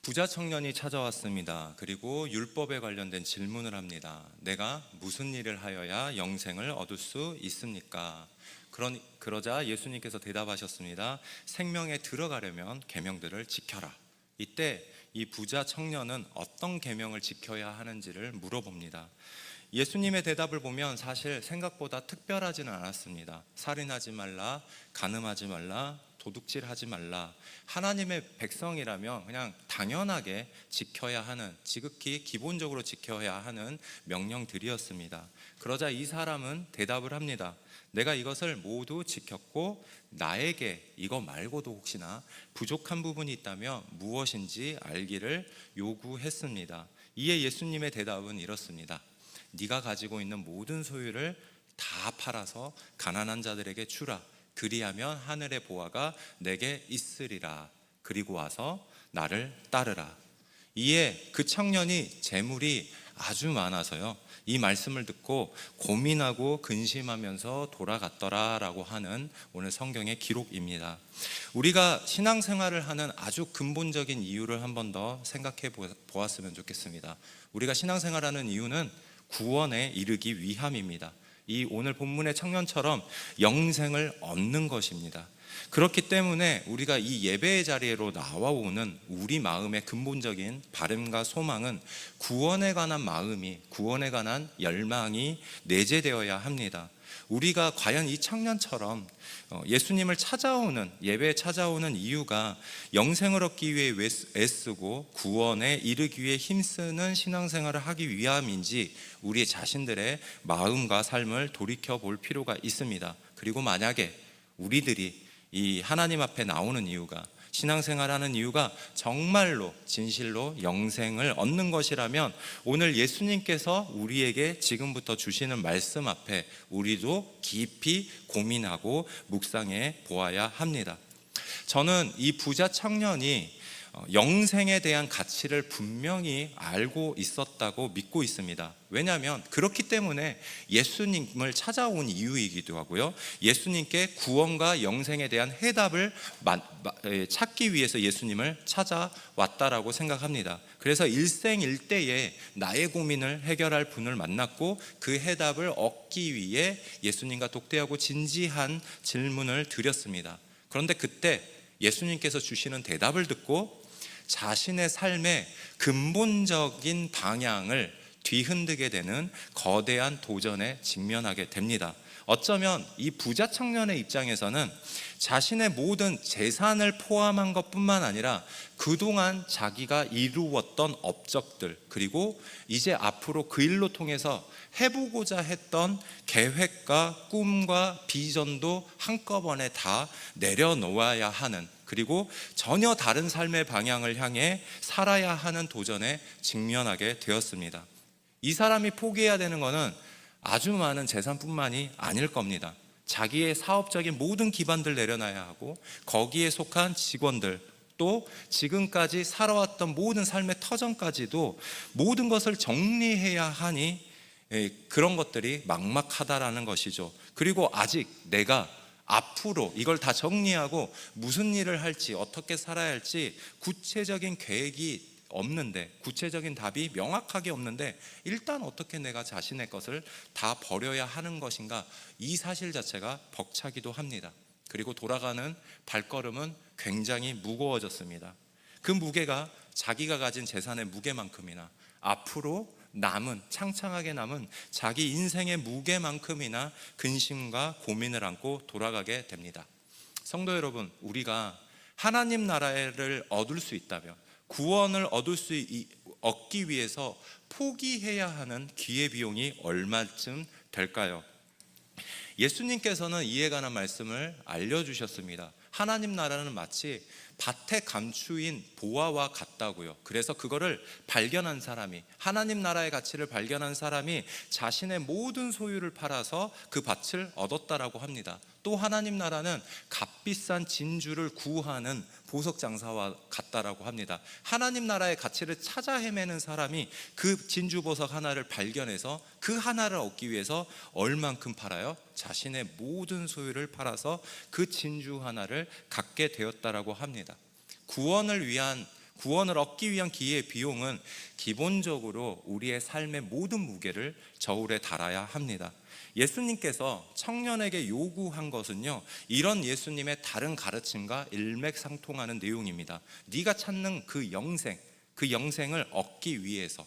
부자 청년이 찾아왔습니다. 그리고 율법에 관련된 질문을 합니다. 내가 무슨 일을 하여야 영생을 얻을 수 있습니까? 그러자 예수님께서 대답하셨습니다. 생명에 들어가려면 계명들을 지켜라. 이때 이 부자 청년은 어떤 계명을 지켜야 하는지를 물어봅니다. 예수님의 대답을 보면 사실 생각보다 특별하지는 않았습니다. 살인하지 말라, 간음하지 말라, 도둑질하지 말라. 하나님의 백성이라면 그냥 당연하게 지켜야 하는, 지극히 기본적으로 지켜야 하는 명령들이었습니다. 그러자 이 사람은 대답을 합니다. 내가 이것을 모두 지켰고 나에게 이거 말고도 혹시나 부족한 부분이 있다면 무엇인지 알기를 요구했습니다. 이에 예수님의 대답은 이렇습니다. 네가 가지고 있는 모든 소유를 다 팔아서 가난한 자들에게 주라. 그리하면 하늘의 보화가 내게 있으리라. 그리고 와서 나를 따르라. 이에 그 청년이 재물이 아주 많아서요, 이 말씀을 듣고 고민하고 근심하면서 돌아갔더라라고 하는 오늘 성경의 기록입니다. 우리가 신앙생활을 하는 아주 근본적인 이유를 한 번 더 생각해 보았으면 좋겠습니다. 우리가 신앙생활하는 이유는 구원에 이르기 위함입니다. 이 오늘 본문의 청년처럼 영생을 얻는 것입니다. 그렇기 때문에 우리가 이 예배의 자리로 나와오는 우리 마음의 근본적인 바람과 소망은 구원에 관한 마음이, 구원에 관한 열망이 내재되어야 합니다. 우리가 과연 이 청년처럼 예수님을 찾아오는, 예배에 찾아오는 이유가 영생을 얻기 위해 애쓰고 구원에 이르기 위해 힘쓰는 신앙생활을 하기 위함인지 우리 자신들의 마음과 삶을 돌이켜 볼 필요가 있습니다. 그리고 만약에 우리들이 이 하나님 앞에 나오는 이유가, 신앙생활하는 이유가 정말로 진실로 영생을 얻는 것이라면 오늘 예수님께서 우리에게 지금부터 주시는 말씀 앞에 우리도 깊이 고민하고 묵상해 보아야 합니다. 저는 이 부자 청년이 영생에 대한 가치를 분명히 알고 있었다고 믿고 있습니다. 왜냐하면 그렇기 때문에 예수님을 찾아온 이유이기도 하고요, 예수님께 구원과 영생에 대한 해답을 찾기 위해서 예수님을 찾아왔다라고 생각합니다. 그래서 일생일대에 나의 고민을 해결할 분을 만났고 그 해답을 얻기 위해 예수님과 독대하고 진지한 질문을 드렸습니다. 그런데 그때 예수님께서 주시는 대답을 듣고 자신의 삶의 근본적인 방향을 뒤흔들게 되는 거대한 도전에 직면하게 됩니다. 어쩌면 이 부자 청년의 입장에서는 자신의 모든 재산을 포함한 것뿐만 아니라 그동안 자기가 이루었던 업적들, 그리고 이제 앞으로 그 일로 통해서 해보고자 했던 계획과 꿈과 비전도 한꺼번에 다 내려놓아야 하는, 그리고 전혀 다른 삶의 방향을 향해 살아야 하는 도전에 직면하게 되었습니다. 이 사람이 포기해야 되는 것은 아주 많은 재산뿐만이 아닐 겁니다. 자기의 사업적인 모든 기반들 내려놔야 하고 거기에 속한 직원들, 또 지금까지 살아왔던 모든 삶의 터전까지도 모든 것을 정리해야 하니 그런 것들이 막막하다라는 것이죠. 그리고 아직 내가 앞으로 이걸 다 정리하고 무슨 일을 할지, 어떻게 살아야 할지 구체적인 계획이 없는데, 구체적인 답이 명확하게 없는데 일단 어떻게 내가 자신의 것을 다 버려야 하는 것인가, 이 사실 자체가 벅차기도 합니다. 그리고 돌아가는 발걸음은 굉장히 무거워졌습니다. 그 무게가 자기가 가진 재산의 무게만큼이나 앞으로 남은, 창창하게 남은 자기 인생의 무게만큼이나 근심과 고민을 안고 돌아가게 됩니다. 성도 여러분, 우리가 하나님 나라를 얻을 수 있다면, 구원을 얻기 위해서 포기해야 하는 기회비용이 얼마쯤 될까요? 예수님께서는 이에 관한 말씀을 알려주셨습니다. 하나님 나라는 마치 밭에 감추인 보화와 같다고요. 그래서 그거를 발견한 사람이, 하나님 나라의 가치를 발견한 사람이 자신의 모든 소유를 팔아서 그 밭을 얻었다라고 합니다. 또 하나님 나라는 값비싼 진주를 구하는 보석 장사와 같다라고 합니다. 하나님 나라의 가치를 찾아 헤매는 사람이 그 진주 보석 하나를 발견해서 그 하나를 얻기 위해서 얼만큼 팔아요? 자신의 모든 소유를 팔아서 그 진주 하나를 갖게 되었다라고 합니다. 구원을 위한 구원을 얻기 위한 기회의 비용은 기본적으로 우리의 삶의 모든 무게를 저울에 달아야 합니다. 예수님께서 청년에게 요구한 것은요, 이런 예수님의 다른 가르침과 일맥상통하는 내용입니다. 네가 찾는 그 영생을 얻기 위해서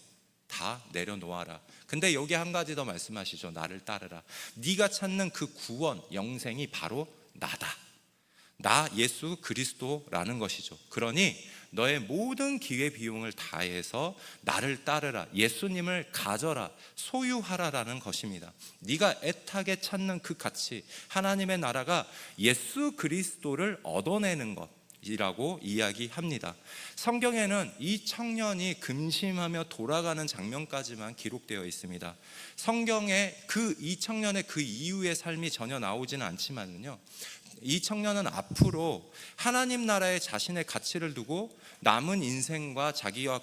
다 내려놓아라. 근데 여기 한 가지 더 말씀하시죠. 나를 따르라. 네가 찾는 그 구원, 영생이 바로 나다. 나 예수 그리스도라는 것이죠. 그러니 너의 모든 기회비용을 다해서 나를 따르라, 예수님을 가져라, 소유하라라는 것입니다. 네가 애타게 찾는 그 가치, 하나님의 나라가 예수 그리스도를 얻어내는 것이라고 이야기합니다. 성경에는 이 청년이 근심하며 돌아가는 장면까지만 기록되어 있습니다. 성경에 이 청년의 그 이후의 삶이 전혀 나오지는 않지만요, 이 청년은 앞으로 하나님 나라에 자신의 가치를 두고 남은 인생과 자기와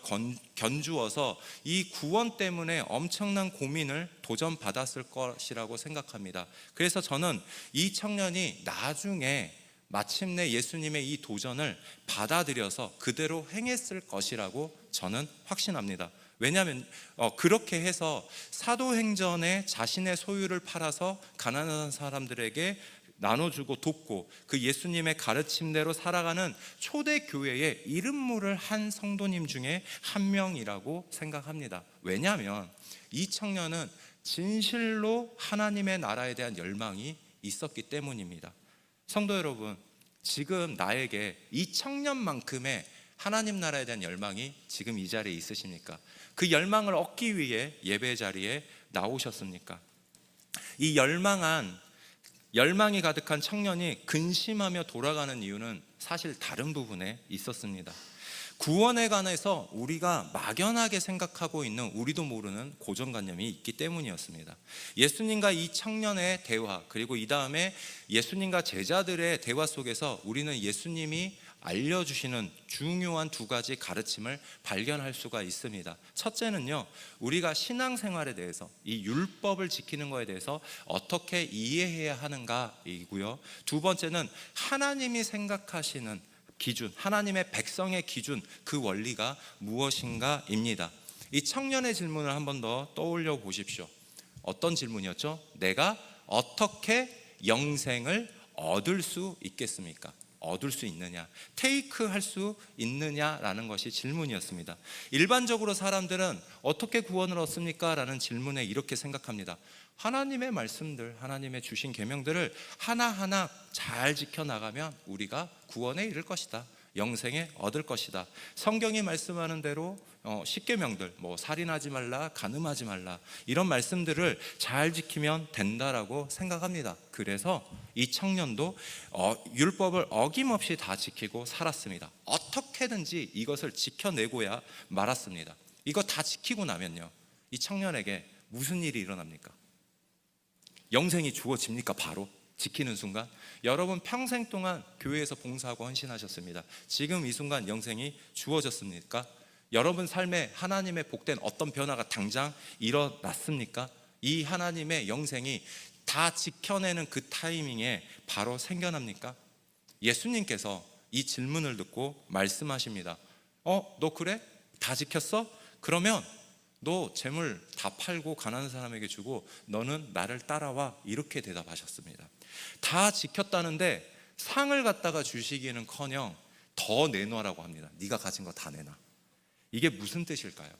견주어서 이 구원 때문에 엄청난 고민을 도전받았을 것이라고 생각합니다. 그래서 저는 이 청년이 나중에 마침내 예수님의 이 도전을 받아들여서 그대로 행했을 것이라고 저는 확신합니다. 왜냐하면 그렇게 해서 사도행전에 자신의 소유를 팔아서 가난한 사람들에게 나눠주고 돕고 그 예수님의 가르침대로 살아가는 초대교회의 이름물을 한 성도님 중에 한 명이라고 생각합니다. 왜냐하면 이 청년은 진실로 하나님의 나라에 대한 열망이 있었기 때문입니다. 성도 여러분, 지금 나에게 이 청년만큼의 하나님 나라에 대한 열망이 지금 이 자리에 있으십니까? 그 열망을 얻기 위해 예배 자리에 나오셨습니까? 이 열망이 가득한 청년이 근심하며 돌아가는 이유는 사실 다른 부분에 있었습니다. 구원에 관해서 우리가 막연하게 생각하고 있는 우리도 모르는 고정관념이 있기 때문이었습니다. 예수님과 이 청년의 대화, 그리고 이 다음에 예수님과 제자들의 대화 속에서 우리는 예수님이 알려주시는 중요한 두 가지 가르침을 발견할 수가 있습니다. 첫째는요, 우리가 신앙생활에 대해서 이 율법을 지키는 것에 대해서 어떻게 이해해야 하는가이고요, 두 번째는 하나님이 생각하시는 기준, 하나님의 백성의 기준, 그 원리가 무엇인가입니다. 이 청년의 질문을 한 번 더 떠올려 보십시오. 어떤 질문이었죠? 내가 어떻게 영생을 얻을 수 있겠습니까? 얻을 수 있느냐, 테이크할 수 있느냐라는 것이 질문이었습니다. 일반적으로 사람들은 어떻게 구원을 얻습니까? 라는 질문에 이렇게 생각합니다. 하나님의 말씀들, 하나님의 주신 계명들을 하나하나 잘 지켜나가면 우리가 구원에 이를 것이다, 영생에 얻을 것이다. 성경이 말씀하는 대로 10계명들, 살인하지 말라, 간음하지 말라, 이런 말씀들을 잘 지키면 된다라고 생각합니다. 그래서 이 청년도 율법을 어김없이 다 지키고 살았습니다. 어떻게든지 이것을 지켜내고야 말았습니다. 이거 다 지키고 나면요, 이 청년에게 무슨 일이 일어납니까? 영생이 주어집니까? 바로 지키는 순간? 여러분 평생 동안 교회에서 봉사하고 헌신하셨습니다. 지금 이 순간 영생이 주어졌습니까? 여러분 삶에 하나님의 복된 어떤 변화가 당장 일어났습니까? 이 하나님의 영생이 다 지켜내는 그 타이밍에 바로 생겨납니까? 예수님께서 이 질문을 듣고 말씀하십니다. 너 그래? 다 지켰어? 그러면 너 재물 다 팔고 가난한 사람에게 주고 너는 나를 따라와, 이렇게 대답하셨습니다. 다 지켰다는데 상을 갖다가 주시기는커녕 더 내놓으라고 합니다. 네가 가진 거 다 내놔. 이게 무슨 뜻일까요?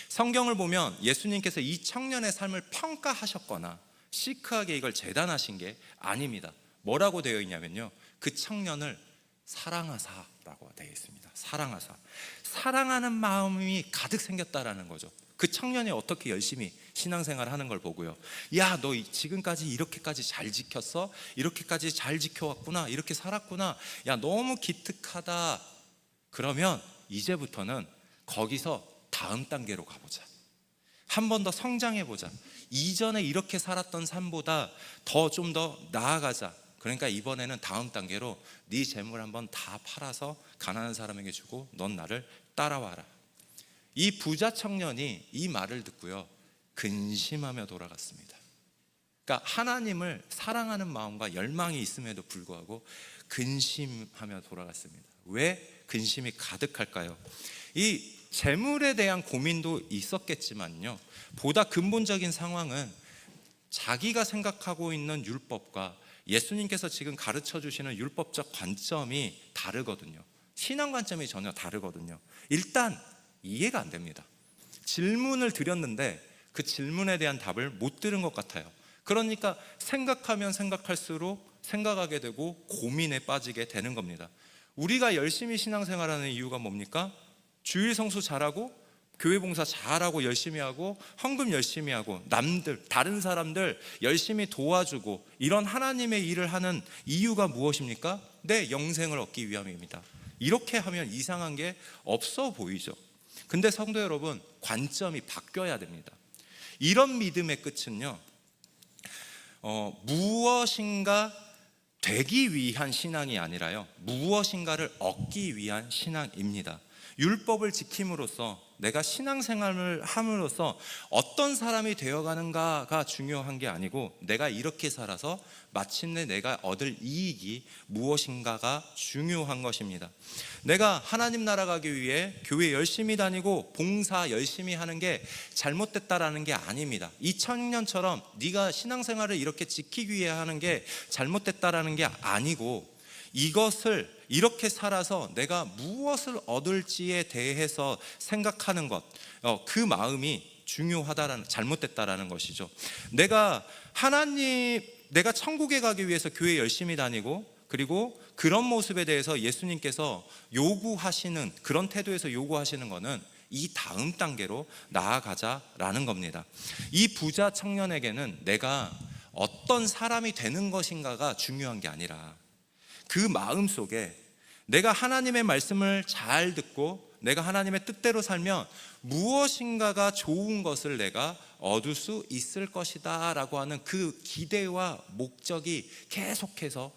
성경을 보면 예수님께서 이 청년의 삶을 평가하셨거나 시크하게 이걸 재단하신 게 아닙니다. 뭐라고 되어 있냐면요, 그 청년을 사랑하사라고 되어 있습니다. 사랑하사, 사랑하는 마음이 가득 생겼다라는 거죠. 그 청년이 어떻게 열심히 신앙생활을 하는 걸 보고요, 야, 너 지금까지 이렇게까지 잘 지켰어? 이렇게까지 잘 지켜왔구나, 이렇게 살았구나, 야, 너무 기특하다. 그러면 이제부터는 거기서 다음 단계로 가보자, 한 번 더 성장해보자, 이전에 이렇게 살았던 삶보다 좀 더 나아가자. 그러니까 이번에는 다음 단계로 네 재물 한번 다 팔아서 가난한 사람에게 주고 넌 나를 따라와라. 이 부자 청년이 이 말을 듣고요, 근심하며 돌아갔습니다. 그러니까 하나님을 사랑하는 마음과 열망이 있음에도 불구하고 근심하며 돌아갔습니다. 왜? 근심이 가득할까요? 이 재물에 대한 고민도 있었겠지만요, 보다 근본적인 상황은 자기가 생각하고 있는 율법과 예수님께서 지금 가르쳐 주시는 율법적 관점이 다르거든요. 신앙 관점이 전혀 다르거든요. 일단 이해가 안 됩니다. 질문을 드렸는데 그 질문에 대한 답을 못 들은 것 같아요. 그러니까 생각하면 생각할수록 생각하게 되고 고민에 빠지게 되는 겁니다. 우리가 열심히 신앙생활하는 이유가 뭡니까? 주일 성수 잘하고 교회 봉사 잘하고 열심히 하고 헌금 열심히 하고 남들 다른 사람들 열심히 도와주고 이런 하나님의 일을 하는 이유가 무엇입니까? 내 영생을 얻기 위함입니다. 이렇게 하면 이상한 게 없어 보이죠. 근데 성도 여러분, 관점이 바뀌어야 됩니다. 이런 믿음의 끝은요, 무엇인가 되기 위한 신앙이 아니라요, 무엇인가를 얻기 위한 신앙입니다. 율법을 지킴으로써 내가 신앙생활을 함으로써 어떤 사람이 되어가는가가 중요한 게 아니고 내가 이렇게 살아서 마침내 내가 얻을 이익이 무엇인가가 중요한 것입니다. 내가 하나님 나라 가기 위해 교회 열심히 다니고 봉사 열심히 하는 게 잘못됐다라는 게 아닙니다. 이 청년처럼 네가 신앙생활을 이렇게 지키기 위해 하는 게 잘못됐다라는 게 아니고, 이것을 이렇게 살아서 내가 무엇을 얻을지에 대해서 생각하는 것, 그 마음이 중요하다라는, 잘못됐다라는 것이죠. 내가 천국에 가기 위해서 교회 열심히 다니고, 그리고 그런 모습에 대해서 예수님께서 요구하시는, 그런 태도에서 요구하시는 것은 이 다음 단계로 나아가자라는 겁니다. 이 부자 청년에게는 내가 어떤 사람이 되는 것인가가 중요한 게 아니라 그 마음 속에 내가 하나님의 말씀을 잘 듣고 내가 하나님의 뜻대로 살면 무엇인가가 좋은 것을 내가 얻을 수 있을 것이다 라고 하는 그 기대와 목적이 계속해서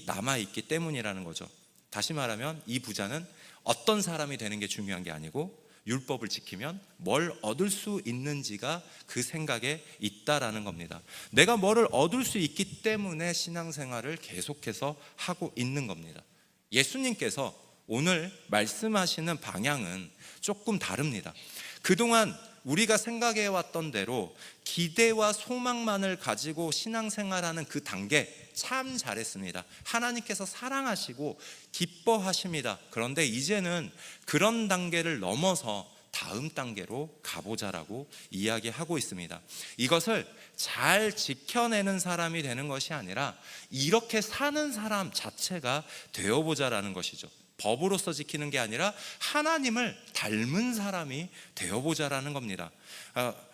남아있기 때문이라는 거죠. 다시 말하면 이 부자는 어떤 사람이 되는 게 중요한 게 아니고 율법을 지키면 뭘 얻을 수 있는지가 그 생각에 있다라는 겁니다. 내가 뭐를 얻을 수 있기 때문에 신앙생활을 계속해서 하고 있는 겁니다. 예수님께서 오늘 말씀하시는 방향은 조금 다릅니다. 그동안 우리가 생각해왔던 대로 기대와 소망만을 가지고 신앙생활하는 그 단계 참 잘했습니다. 하나님께서 사랑하시고 기뻐하십니다. 그런데 이제는 그런 단계를 넘어서 다음 단계로 가보자라고 이야기하고 있습니다. 이것을 잘 지켜내는 사람이 되는 것이 아니라 이렇게 사는 사람 자체가 되어보자라는 것이죠. 법으로서 지키는 게 아니라 하나님을 닮은 사람이 되어보자라는 겁니다.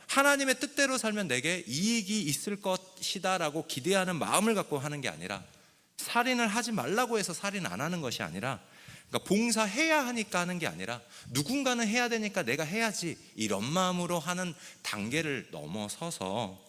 하나님의 뜻대로 살면 내게 이익이 있을 것이다 라고 기대하는 마음을 갖고 하는 게 아니라, 살인을 하지 말라고 해서 살인 안 하는 것이 아니라, 그러니까 봉사해야 하니까 하는 게 아니라 누군가는 해야 되니까 내가 해야지, 이런 마음으로 하는 단계를 넘어서서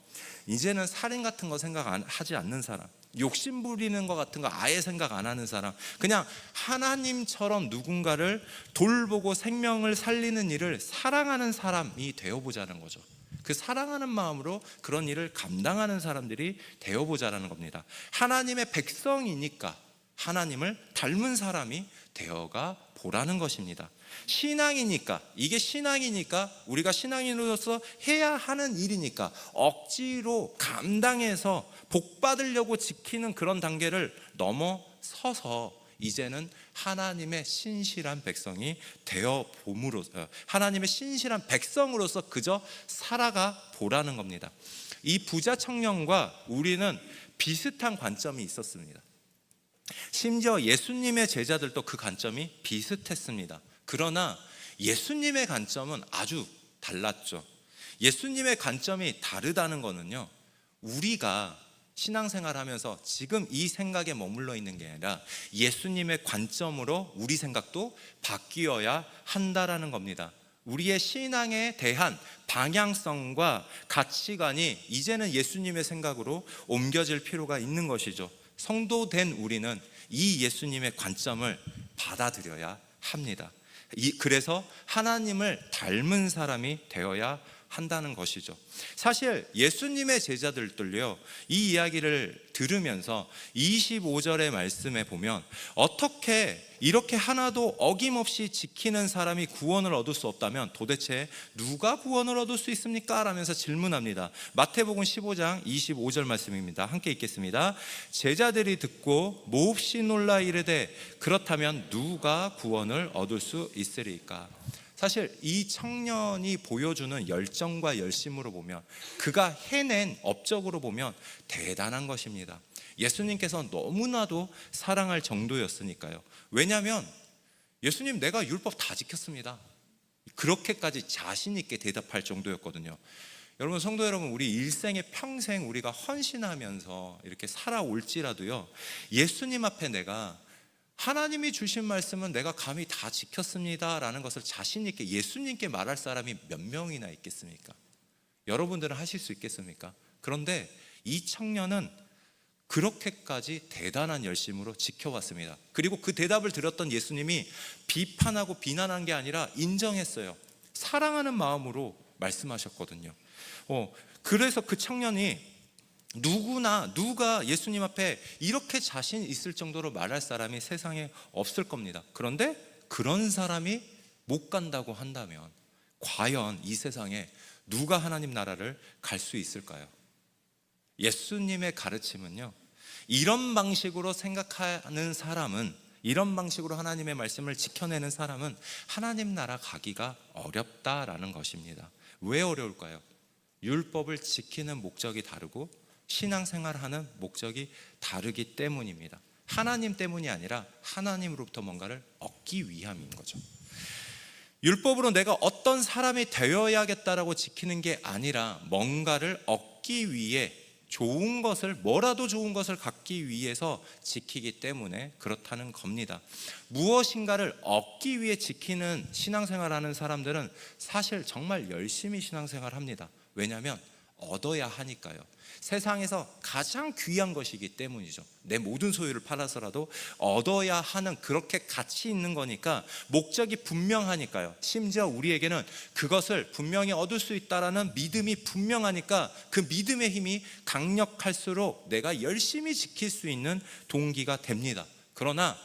이제는 살인 같은 거 하지 않는 사람, 욕심 부리는 것 같은 거 아예 생각 안 하는 사람, 그냥 하나님처럼 누군가를 돌보고 생명을 살리는 일을 사랑하는 사람이 되어보자는 거죠. 그 사랑하는 마음으로 그런 일을 감당하는 사람들이 되어보자라는 겁니다. 하나님의 백성이니까 하나님을 닮은 사람이 되어가 보라는 것입니다. 신앙이니까, 이게 신앙이니까 우리가 신앙인으로서 해야 하는 일이니까 억지로 감당해서 복 받으려고 지키는 그런 단계를 넘어서서 이제는 하나님의 신실한 백성이 되어 봄으로써, 하나님의 신실한 백성으로서 그저 살아가 보라는 겁니다. 이 부자 청년과 우리는 비슷한 관점이 있었습니다. 심지어 예수님의 제자들도 그 관점이 비슷했습니다. 그러나 예수님의 관점은 아주 달랐죠. 예수님의 관점이 다르다는 것은요, 우리가 신앙생활 하면서 지금 이 생각에 머물러 있는 게 아니라 예수님의 관점으로 우리 생각도 바뀌어야 한다라는 겁니다. 우리의 신앙에 대한 방향성과 가치관이 이제는 예수님의 생각으로 옮겨질 필요가 있는 것이죠. 성도된 우리는 이 예수님의 관점을 받아들여야 합니다. 그래서 하나님을 닮은 사람이 되어야 한다는 것이죠. 사실 예수님의 제자들도요, 이 이야기를 들으면서 25절의 말씀에 보면 어떻게 이렇게 하나도 어김없이 지키는 사람이 구원을 얻을 수 없다면 도대체 누가 구원을 얻을 수 있습니까? 라면서 질문합니다. 마태복음 15장 25절 말씀입니다. 함께 읽겠습니다. 제자들이 듣고 몹시 놀라 이르되 그렇다면 누가 구원을 얻을 수 있으리까? 사실 이 청년이 보여주는 열정과 열심으로 보면, 그가 해낸 업적으로 보면 대단한 것입니다. 예수님께서 너무나도 사랑할 정도였으니까요. 왜냐하면 예수님, 내가 율법 다 지켰습니다, 그렇게까지 자신 있게 대답할 정도였거든요. 여러분, 성도 여러분, 우리 일생의 평생 우리가 헌신하면서 이렇게 살아올지라도요, 예수님 앞에 내가 하나님이 주신 말씀은 내가 감히 다 지켰습니다 라는 것을 자신 있게 예수님께 말할 사람이 몇 명이나 있겠습니까? 여러분들은 하실 수 있겠습니까? 그런데 이 청년은 그렇게까지 대단한 열심으로 지켜왔습니다. 그리고 그 대답을 들었던 예수님이 비판하고 비난한 게 아니라 인정했어요. 사랑하는 마음으로 말씀하셨거든요. 그래서 그 청년이 누가 예수님 앞에 이렇게 자신 있을 정도로 말할 사람이 세상에 없을 겁니다. 그런데 그런 사람이 못 간다고 한다면 과연 이 세상에 누가 하나님 나라를 갈 수 있을까요? 예수님의 가르침은요, 이런 방식으로 생각하는 사람은, 이런 방식으로 하나님의 말씀을 지켜내는 사람은 하나님 나라 가기가 어렵다라는 것입니다. 왜 어려울까요? 율법을 지키는 목적이 다르고 신앙생활하는 목적이 다르기 때문입니다. 하나님 때문이 아니라 하나님으로부터 뭔가를 얻기 위함인 거죠. 율법으로 내가 어떤 사람이 되어야겠다라고 지키는 게 아니라 뭔가를 얻기 위해 좋은 것을, 뭐라도 좋은 것을 갖기 위해서 지키기 때문에 그렇다는 겁니다. 무엇인가를 얻기 위해 지키는 신앙생활하는 사람들은 사실 정말 열심히 신앙생활합니다. 왜냐하면 얻어야 하니까요. 세상에서 가장 귀한 것이기 때문이죠. 내 모든 소유를 팔아서라도 얻어야 하는, 그렇게 가치 있는 거니까, 목적이 분명하니까요. 심지어 우리에게는 그것을 분명히 얻을 수 있다라는 믿음이 분명하니까 그 믿음의 힘이 강력할수록 내가 열심히 지킬 수 있는 동기가 됩니다. 그러나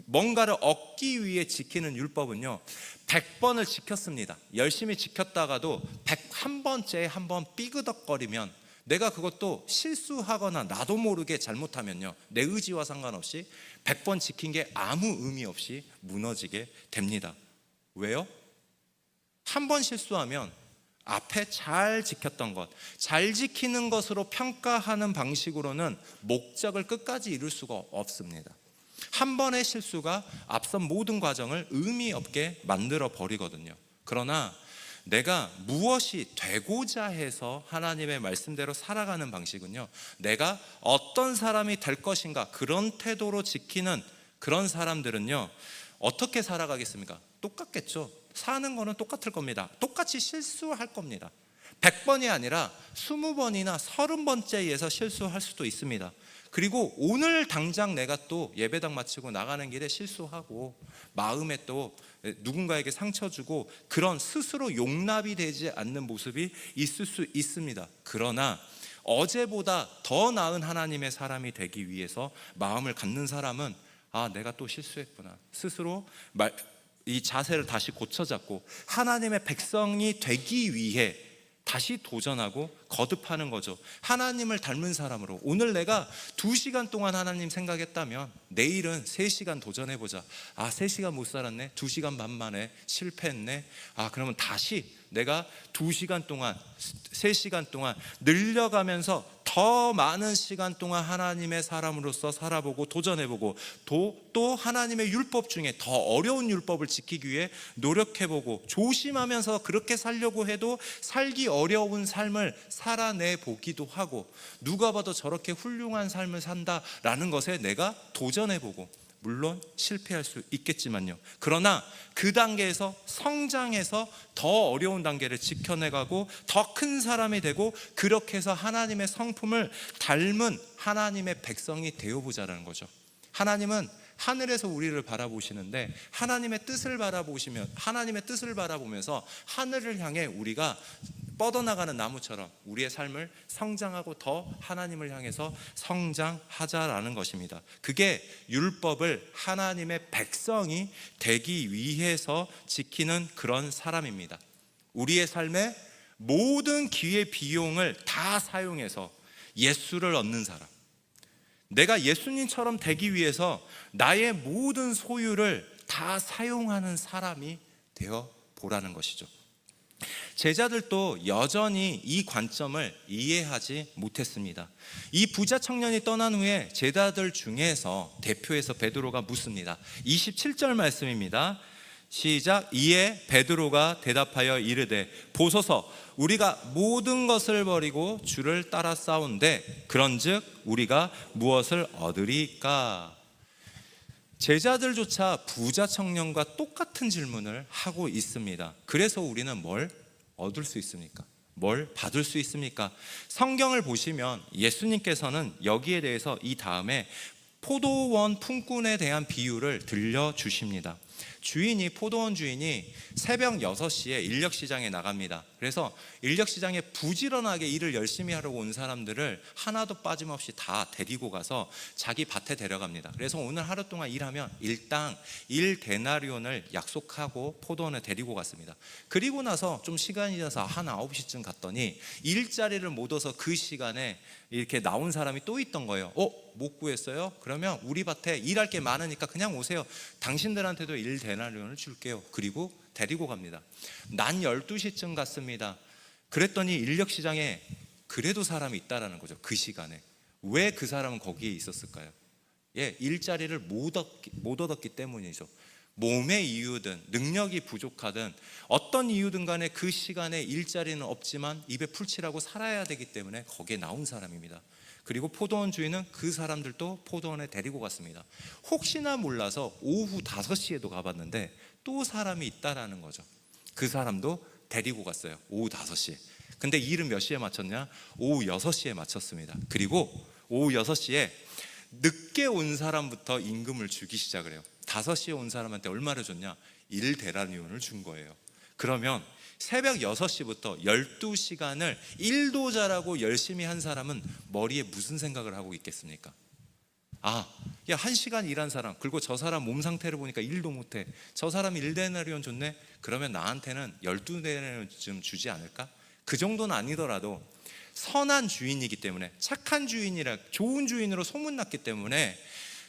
뭔가를 얻기 위해 지키는 율법은요, 100번을 지켰습니다. 열심히 지켰다가도 101번째에 한번 삐그덕거리면, 내가 그것도 실수하거나 나도 모르게 잘못하면요, 내 의지와 상관없이 100번 지킨 게 아무 의미 없이 무너지게 됩니다. 왜요? 한 번 실수하면 앞에 잘 지켰던 것, 잘 지키는 것으로 평가하는 방식으로는 목적을 끝까지 이룰 수가 없습니다. 한 번의 실수가 앞선 모든 과정을 의미 없게 만들어 버리거든요. 그러나 내가 무엇이 되고자 해서 하나님의 말씀대로 살아가는 방식은요, 내가 어떤 사람이 될 것인가, 그런 태도로 지키는 그런 사람들은요, 어떻게 살아가겠습니까? 똑같겠죠. 사는 거는 똑같을 겁니다. 똑같이 실수할 겁니다. 100번이 아니라 20번이나 30번째에서 실수할 수도 있습니다. 그리고 오늘 당장 내가 또 예배당 마치고 나가는 길에 실수하고 마음에 또 누군가에게 상처 주고, 그런 스스로 용납이 되지 않는 모습이 있을 수 있습니다. 그러나 어제보다 더 나은 하나님의 사람이 되기 위해서 마음을 갖는 사람은, 내가 또 실수했구나, 스스로 이 자세를 다시 고쳐잡고 하나님의 백성이 되기 위해 다시 도전하고 거듭하는 거죠. 하나님을 닮은 사람으로. 오늘 내가 2시간 동안 하나님 생각했다면 내일은 3시간 도전해보자. 3시간 못 살았네, 2시간 반 만에 실패했네. 그러면 다시 내가 2시간 동안, 3시간 동안 늘려가면서 더 많은 시간 동안 하나님의 사람으로서 살아보고 도전해보고, 또 하나님의 율법 중에 더 어려운 율법을 지키기 위해 노력해보고, 조심하면서 그렇게 살려고 해도 살기 어려운 삶을 살아내보기도 하고, 누가 봐도 저렇게 훌륭한 삶을 산다라는 것에 내가 도전해보고, 물론 실패할 수 있겠지만요, 그러나 그 단계에서 성장해서 더 어려운 단계를 지켜내가고 더 큰 사람이 되고, 그렇게 해서 하나님의 성품을 닮은 하나님의 백성이 되어보자라는 거죠. 하나님은 하늘에서 우리를 바라보시는데, 하나님의 뜻을 바라보면서 하늘을 향해 우리가 뻗어나가는 나무처럼 우리의 삶을 성장하고 더 하나님을 향해서 성장하자라는 것입니다. 그게 율법을 하나님의 백성이 되기 위해서 지키는 그런 사람입니다. 우리의 삶에 모든 기회 비용을 다 사용해서 예수를 얻는 사람, 내가 예수님처럼 되기 위해서 나의 모든 소유를 다 사용하는 사람이 되어 보라는 것이죠. 제자들도 여전히 이 관점을 이해하지 못했습니다. 이 부자 청년이 떠난 후에 제자들 중에서 대표해서 베드로가 묻습니다. 27절 말씀입니다. 시작. 이에 베드로가 대답하여 이르되 보소서, 우리가 모든 것을 버리고 주를 따라 싸운데 그런즉 우리가 무엇을 얻으리까? 제자들조차 부자 청년과 똑같은 질문을 하고 있습니다. 그래서 우리는 뭘 얻을 수 있습니까? 뭘 받을 수 있습니까? 성경을 보시면 예수님께서는 여기에 대해서 이 다음에 포도원 품꾼에 대한 비유를 들려주십니다. 포도원 주인이 새벽 6시에 인력시장에 나갑니다. 그래서 인력시장에 부지런하게 일을 열심히 하려고 온 사람들을 하나도 빠짐없이 다 데리고 가서 자기 밭에 데려갑니다. 그래서 오늘 하루 동안 일하면 일당 1데나리온을 약속하고 포도원에 데리고 갔습니다. 그리고 나서 좀 시간이 지나서 한 9시쯤 갔더니 일자리를 못 얻어서 그 시간에 이렇게 나온 사람이 또 있던 거예요. 못 구했어요? 그러면 우리 밭에 일할 게 많으니까 그냥 오세요. 당신들한테도 1데나리온을 줄게요. 그리고 데리고 갑니다. 낮 12시쯤 갔습니다. 그랬더니 인력시장에 그래도 사람이 있다라는 거죠. 그 시간에. 왜 그 사람은 거기에 있었을까요? 일자리를 못 얻었기 때문이죠. 몸의 이유든 능력이 부족하든 어떤 이유든 간에 그 시간에 일자리는 없지만 입에 풀칠하고 살아야 되기 때문에 거기에 나온 사람입니다. 그리고 포도원 주인은 그 사람들도 포도원에 데리고 갔습니다. 혹시나 몰라서 오후 5시에도 가봤는데 또 사람이 있다라는 거죠. 그 사람도 데리고 갔어요. 오후 5시에. 근데 일은 몇 시에 마쳤냐? 오후 6시에 마쳤습니다. 그리고 오후 6시에 늦게 온 사람부터 임금을 주기 시작을 해요. 5시에 온 사람한테 얼마를 줬냐? 1데나리온을 준 거예요. 그러면 새벽 6시부터 12시간을 일도 잘하고 열심히 한 사람은 머리에 무슨 생각을 하고 있겠습니까? 야, 1시간 일한 사람, 그리고 저 사람 몸 상태를 보니까 일도 못해. 저 사람이 1데나리온 줬네? 그러면 나한테는 12데나리온쯤 주지 않을까? 그 정도는 아니더라도 선한 주인이기 때문에, 착한 주인이라 좋은 주인으로 소문났기 때문에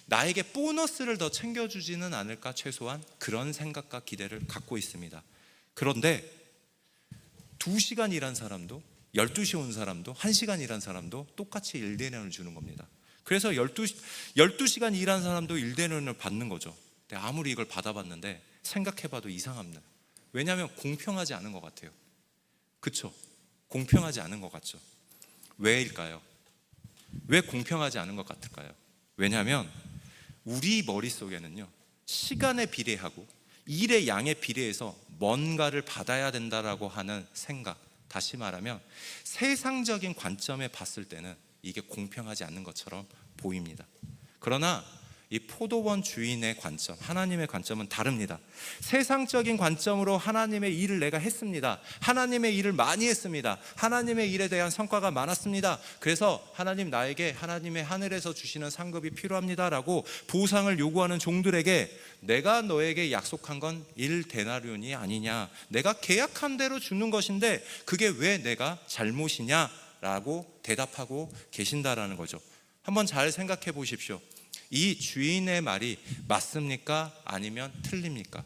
나에게 보너스를 더 챙겨주지는 않을까? 최소한 그런 생각과 기대를 갖고 있습니다. 그런데 2시간 일한 사람도, 12시에 온 사람도, 1시간 일한 사람도 똑같이 1데나리온을 주는 겁니다. 그래서 12시간 일한 사람도 1데나리온을 받는 거죠. 근데 아무리 이걸 받아봤는데 생각해봐도 이상합니다. 왜냐하면 공평하지 않은 것 같아요. 그렇죠? 공평하지 않은 것 같죠? 왜일까요? 왜 공평하지 않은 것 같을까요? 왜냐하면 우리 머릿속에는요, 시간에 비례하고 일의 양에 비례해서 뭔가를 받아야 된다라고 하는 생각, 다시 말하면 세상적인 관점에 봤을 때는 이게 공평하지 않는 것처럼 보입니다. 그러나 이 포도원 주인의 관점, 하나님의 관점은 다릅니다. 세상적인 관점으로 하나님의 일을 내가 했습니다. 하나님의 일을 많이 했습니다. 하나님의 일에 대한 성과가 많았습니다. 그래서 하나님, 나에게 하나님의 하늘에서 주시는 상급이 필요합니다라고 보상을 요구하는 종들에게 내가 너에게 약속한 건 1데나리온이 아니냐, 내가 계약한 대로 주는 것인데 그게 왜 내가 잘못이냐라고 대답하고 계신다라는 거죠. 한번 잘 생각해 보십시오. 이 주인의 말이 맞습니까? 아니면 틀립니까?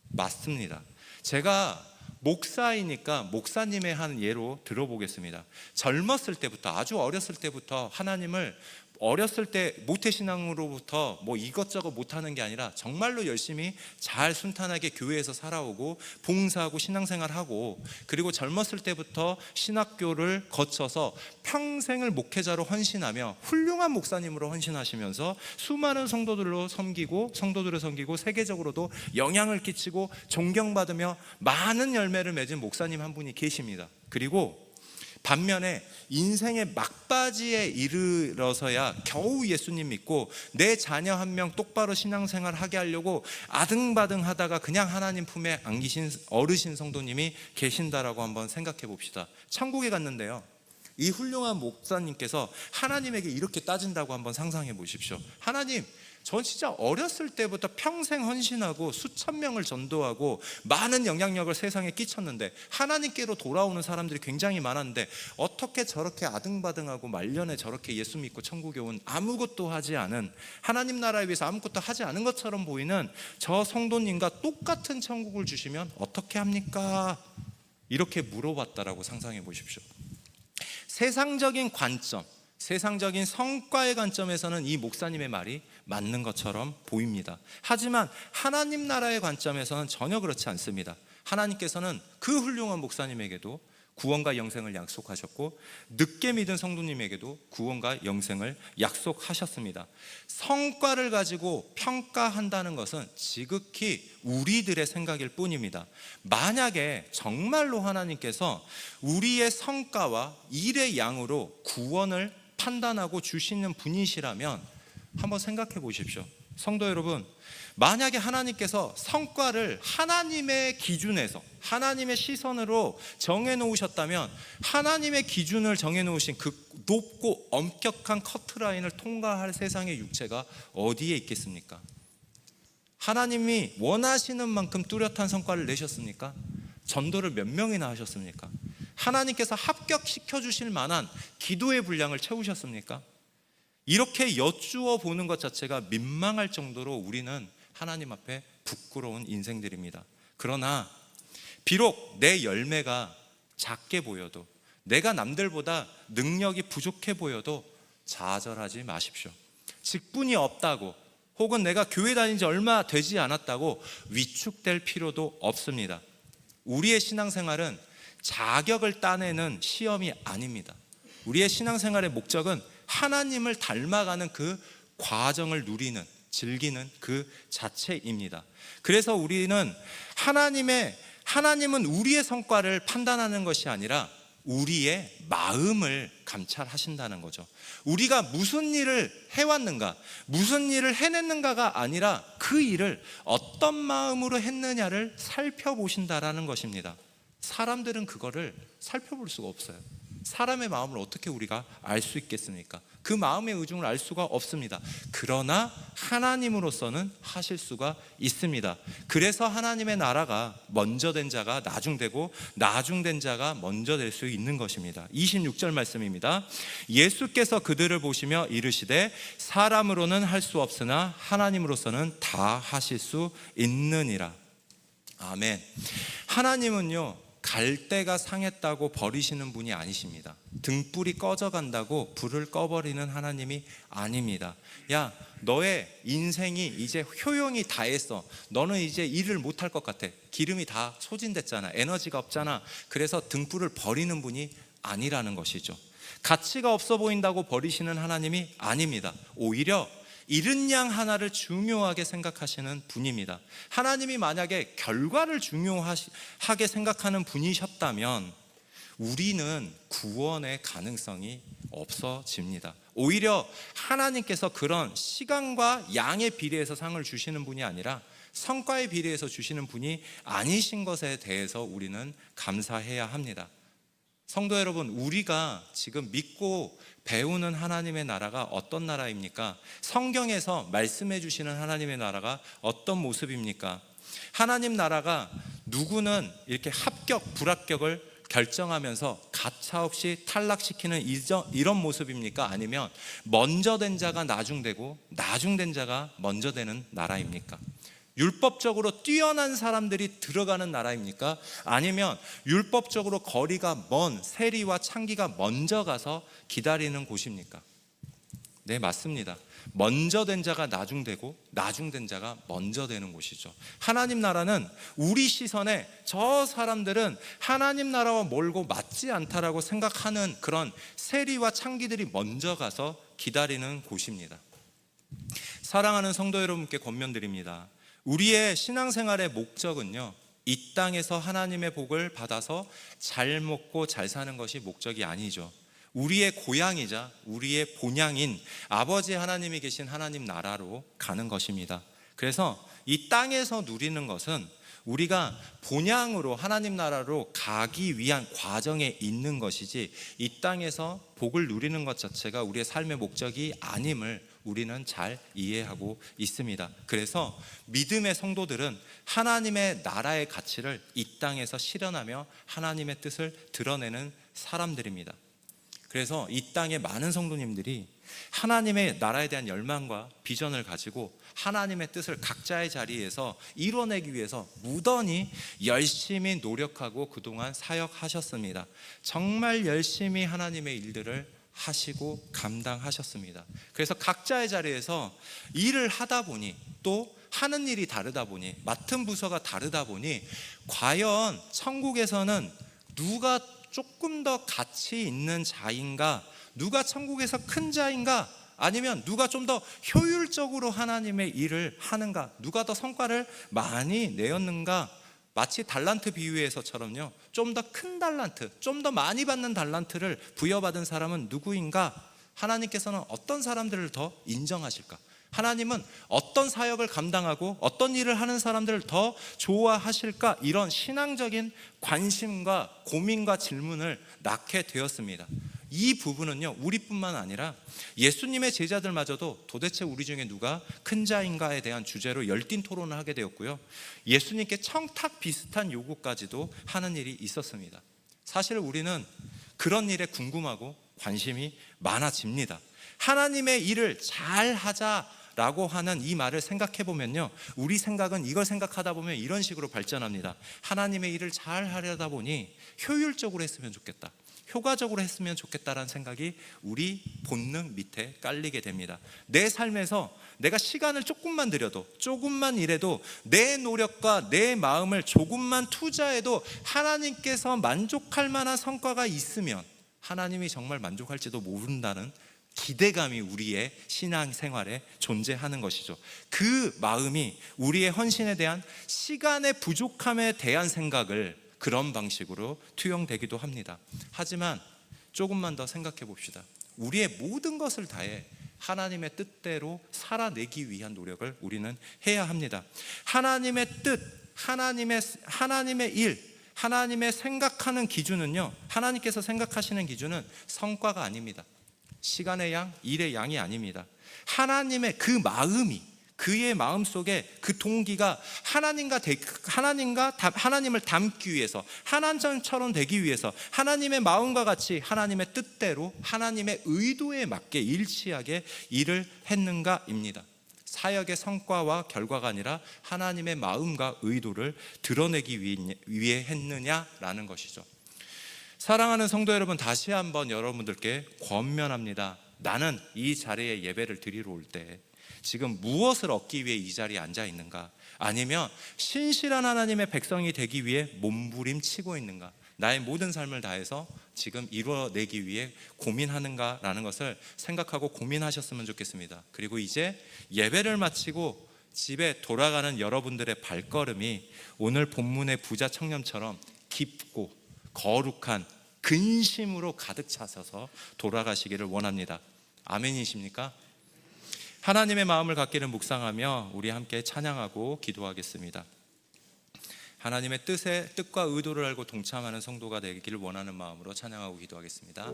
맞습니다. 제가 목사이니까 목사님의 한 예로 들어보겠습니다. 젊었을 때부터, 아주 어렸을 때부터 하나님을, 어렸을 때 모태신앙으로부터 뭐 이것저것 못하는 게 아니라 정말로 열심히 잘 순탄하게 교회에서 살아오고 봉사하고 신앙생활하고, 그리고 젊었을 때부터 신학교를 거쳐서 평생을 목회자로 헌신하며 훌륭한 목사님으로 헌신하시면서 수많은 성도들을 섬기고 세계적으로도 영향을 끼치고 존경받으며 많은 열매를 맺은 목사님 한 분이 계십니다. 그리고 반면에 인생의 막바지에 이르러서야 겨우 예수님 믿고 내 자녀 한 명 똑바로 신앙생활 하게 하려고 아등바등 하다가 그냥 하나님 품에 안기신 어르신 성도님이 계신다라고 한번 생각해 봅시다. 천국에 갔는데요, 이 훌륭한 목사님께서 하나님에게 이렇게 따진다고 한번 상상해 보십시오. 하나님, 전 진짜 어렸을 때부터 평생 헌신하고 수천 명을 전도하고 많은 영향력을 세상에 끼쳤는데 하나님께로 돌아오는 사람들이 굉장히 많았는데 어떻게 저렇게 아등바등하고 말년에 저렇게 예수 믿고 천국에 온 아무것도 하지 않은, 하나님 나라에 위해서 아무것도 하지 않은 것처럼 보이는 저 성도님과 똑같은 천국을 주시면 어떻게 합니까? 이렇게 물어봤다라고 상상해 보십시오. 세상적인 관점, 세상적인 성과의 관점에서는 이 목사님의 말이 맞는 것처럼 보입니다. 하지만 하나님 나라의 관점에서는 전혀 그렇지 않습니다. 하나님께서는 그 훌륭한 목사님에게도 구원과 영생을 약속하셨고 늦게 믿은 성도님에게도 구원과 영생을 약속하셨습니다. 성과를 가지고 평가한다는 것은 지극히 우리들의 생각일 뿐입니다. 만약에 정말로 하나님께서 우리의 성과와 일의 양으로 구원을 판단하고 주시는 분이시라면 한번 생각해 보십시오. 성도 여러분, 만약에 하나님께서 성과를 하나님의 기준에서, 하나님의 시선으로 정해놓으셨다면 하나님의 기준을 정해놓으신 그 높고 엄격한 커트라인을 통과할 세상의 육체가 어디에 있겠습니까? 하나님이 원하시는 만큼 뚜렷한 성과를 내셨습니까? 전도를 몇 명이나 하셨습니까? 하나님께서 합격시켜 주실 만한 기도의 분량을 채우셨습니까? 이렇게 여쭈어 보는 것 자체가 민망할 정도로 우리는 하나님 앞에 부끄러운 인생들입니다. 그러나 비록 내 열매가 작게 보여도, 내가 남들보다 능력이 부족해 보여도 좌절하지 마십시오. 직분이 없다고, 혹은 내가 교회 다닌 지 얼마 되지 않았다고 위축될 필요도 없습니다. 우리의 신앙생활은 자격을 따내는 시험이 아닙니다. 우리의 신앙생활의 목적은 하나님을 닮아가는 그 과정을 누리는, 즐기는 그 자체입니다. 그래서 우리는 하나님은 우리의 성과를 판단하는 것이 아니라 우리의 마음을 감찰하신다는 거죠. 우리가 무슨 일을 해왔는가, 무슨 일을 해냈는가가 아니라 그 일을 어떤 마음으로 했느냐를 살펴보신다라는 것입니다. 사람들은 그거를 살펴볼 수가 없어요. 사람의 마음을 어떻게 우리가 알 수 있겠습니까? 그 마음의 의중을 알 수가 없습니다. 그러나 하나님으로서는 하실 수가 있습니다. 그래서 하나님의 나라가 먼저 된 자가 나중되고 나중된 자가 먼저 될 수 있는 것입니다. 26절 말씀입니다. 예수께서 그들을 보시며 이르시되 사람으로는 할 수 없으나 하나님으로서는 다 하실 수 있느니라. 아멘. 하나님은요, 갈대가 상했다고 버리시는 분이 아니십니다. 등불이 꺼져간다고 불을 꺼버리는 하나님이 아닙니다. 야, 너의 인생이 이제 효용이 다했어. 너는 이제 일을 못할 것 같아. 기름이 다 소진됐잖아. 에너지가 없잖아. 그래서 등불을 버리는 분이 아니라는 것이죠. 가치가 없어 보인다고 버리시는 하나님이 아닙니다. 오히려 잃은 양 하나를 중요하게 생각하시는 분입니다. 하나님이 만약에 결과를 중요하게 생각하는 분이셨다면 우리는 구원의 가능성이 없어집니다. 오히려 하나님께서 그런 시간과 양의 비례해서 상을 주시는 분이 아니라 성과에 비례해서 주시는 분이 아니신 것에 대해서 우리는 감사해야 합니다. 성도 여러분, 우리가 지금 믿고 배우는 하나님의 나라가 어떤 나라입니까? 성경에서 말씀해 주시는 하나님의 나라가 어떤 모습입니까? 하나님 나라가 누구는 이렇게 합격, 불합격을 결정하면서 가차없이 탈락시키는 이런 모습입니까? 아니면 먼저 된 자가 나중되고 나중된 자가 먼저 되는 나라입니까? 율법적으로 뛰어난 사람들이 들어가는 나라입니까? 아니면 율법적으로 거리가 먼 세리와 창기가 먼저 가서 기다리는 곳입니까? 네, 맞습니다. 먼저 된 자가 나중되고 나중된 자가 먼저 되는 곳이죠. 하나님 나라는 우리 시선에 저 사람들은 하나님 나라와 멀고 맞지 않다라고 생각하는 그런 세리와 창기들이 먼저 가서 기다리는 곳입니다. 사랑하는 성도 여러분께 권면드립니다. 우리의 신앙생활의 목적은요, 이 땅에서 하나님의 복을 받아서 잘 먹고 잘 사는 것이 목적이 아니죠. 우리의 고향이자 우리의 본향인 아버지 하나님이 계신 하나님 나라로 가는 것입니다. 그래서 이 땅에서 누리는 것은 우리가 본향으로 하나님 나라로 가기 위한 과정에 있는 것이지, 이 땅에서 복을 누리는 것 자체가 우리의 삶의 목적이 아님을 우리는 잘 이해하고 있습니다. 그래서 믿음의 성도들은 하나님의 나라의 가치를 이 땅에서 실현하며 하나님의 뜻을 드러내는 사람들입니다. 그래서 이 땅의 많은 성도님들이 하나님의 나라에 대한 열망과 비전을 가지고 하나님의 뜻을 각자의 자리에서 이뤄내기 위해서 무던히 열심히 노력하고 그동안 사역하셨습니다. 정말 열심히 하나님의 일들을 하시고 감당하셨습니다. 그래서 각자의 자리에서 일을 하다 보니, 또 하는 일이 다르다 보니, 맡은 부서가 다르다 보니, 과연 천국에서는 누가 조금 더 가치 있는 자인가, 누가 천국에서 큰 자인가, 아니면 누가 좀 더 효율적으로 하나님의 일을 하는가, 누가 더 성과를 많이 내었는가, 마치 달란트 비유에서처럼요, 좀 더 큰 달란트, 좀 더 많이 받는 달란트를 부여받은 사람은 누구인가? 하나님께서는 어떤 사람들을 더 인정하실까? 하나님은 어떤 사역을 감당하고 어떤 일을 하는 사람들을 더 좋아하실까? 이런 신앙적인 관심과 고민과 질문을 낳게 되었습니다. 이 부분은요, 우리뿐만 아니라 예수님의 제자들마저도 도대체 우리 중에 누가 큰 자인가에 대한 주제로 열띤 토론을 하게 되었고요, 예수님께 청탁 비슷한 요구까지도 하는 일이 있었습니다. 사실 우리는 그런 일에 궁금하고 관심이 많아집니다. 하나님의 일을 잘 하자라고 하는 이 말을 생각해 보면요, 우리 생각은 이걸 생각하다 보면 이런 식으로 발전합니다. 하나님의 일을 잘 하려다 보니 효율적으로 했으면 좋겠다, 효과적으로 했으면 좋겠다라는 생각이 우리 본능 밑에 깔리게 됩니다. 내 삶에서 내가 시간을 조금만 들여도, 조금만 일해도, 내 노력과 내 마음을 조금만 투자해도 하나님께서 만족할 만한 성과가 있으면 하나님이 정말 만족할지도 모른다는 기대감이 우리의 신앙생활에 존재하는 것이죠. 그 마음이 우리의 헌신에 대한, 시간의 부족함에 대한 생각을 그런 방식으로 투영되기도 합니다. 하지만 조금만 더 생각해 봅시다. 우리의 모든 것을 다해 하나님의 뜻대로 살아내기 위한 노력을 우리는 해야 합니다. 하나님의 뜻, 하나님의 일, 하나님의 생각하는 기준은요, 하나님께서 생각하시는 기준은 성과가 아닙니다. 시간의 양, 일의 양이 아닙니다. 하나님의 그 마음이, 그의 마음속에 그 동기가 하나님을 닮기 위해서, 하나님처럼 되기 위해서 하나님의 마음과 같이 하나님의 뜻대로 하나님의 의도에 맞게 일치하게 일을 했는가입니다. 사역의 성과와 결과가 아니라 하나님의 마음과 의도를 드러내기 위해 했느냐라는 것이죠. 사랑하는 성도 여러분, 다시 한번 여러분들께 권면합니다. 나는 이 자리에 예배를 드리러 올 때 지금 무엇을 얻기 위해 이 자리에 앉아 있는가? 아니면 신실한 하나님의 백성이 되기 위해 몸부림치고 있는가? 나의 모든 삶을 다해서 지금 이루어내기 위해 고민하는가라는 것을 생각하고 고민하셨으면 좋겠습니다. 그리고 이제 예배를 마치고 집에 돌아가는 여러분들의 발걸음이 오늘 본문의 부자 청년처럼 깊고 거룩한 근심으로 가득 차셔서 돌아가시기를 원합니다. 아멘이십니까? 하나님의 마음을 갖기를 묵상하며 우리 함께 찬양하고 기도하겠습니다. 하나님의 뜻과 의도를 알고 동참하는 성도가 되기를 원하는 마음으로 찬양하고 기도하겠습니다.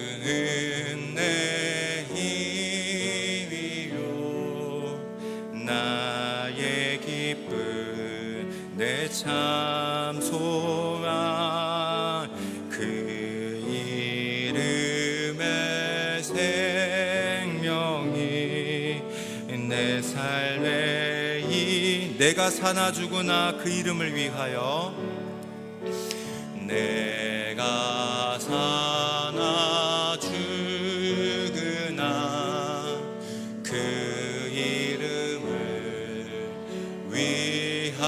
예수는 내 힘이요 나의 기쁨 내 참 소망 그 이름의 생명이 내 삶의 내가 사나 죽으나 그 이름을 위하여 내가 사나 죽으나 그 이름을 위하여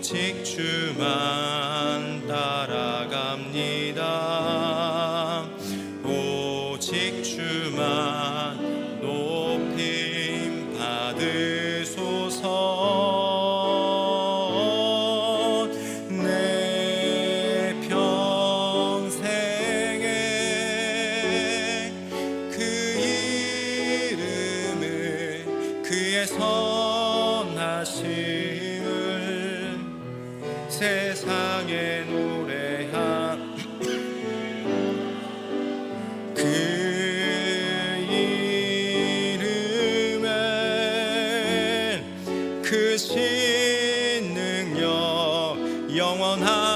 오직 주만 따라갑니다. 오직 주만 높임 받으소서. 내 평생에 그 이름을, 그의 선하심을 세상에 노래한 그 이름은 크신 능력 영원한